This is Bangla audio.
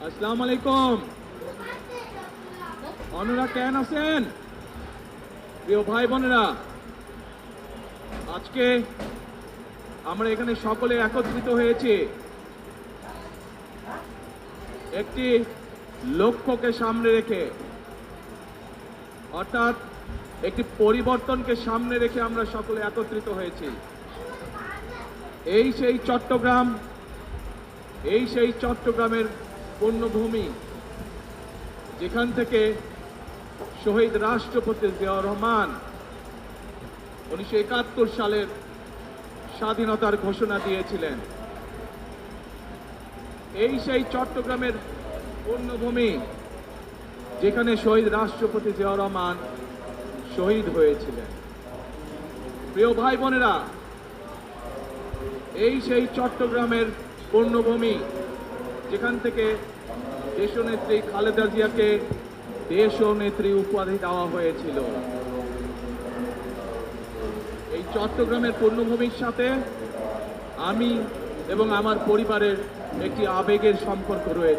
আসসালামু আলাইকুম। অন্যরা কেন আছেন? প্রিয় ভাই বোনেরা, আজকে আমরা এখানে সকলে একত্রিত হয়েছি একটি লক্ষ্যকে সামনে রেখে, অর্থাৎ একটি পরিবর্তনকে সামনে রেখে আমরা সকলে একত্রিত হয়েছি। এই সেই চট্টগ্রামের পুণ্যভূমি, যেখান থেকে শহীদ রাষ্ট্রপতি জিয়াউর রহমান 1971 সালের স্বাধীনতার ঘোষণা দিয়েছিলেন। এই সেই চট্টগ্রামের পুণ্যভূমি, যেখানে শহীদ রাষ্ট্রপতি জিয়াউর রহমান শহীদ হয়েছিলেন। প্রিয় ভাই বোনেরা, এই সেই চট্টগ্রামের পুণ্যভূমি, যেখান থেকে দেশনেত্রী খালেদা জিয়াকে দেশনেত্রী উপাধি দেওয়া হয়েছিল। এই চট্টগ্রামের পুণ্যভূমির সাথে আমি এবং আমার পরিবারের একটি আবেগের সম্পর্ক রয়েছে।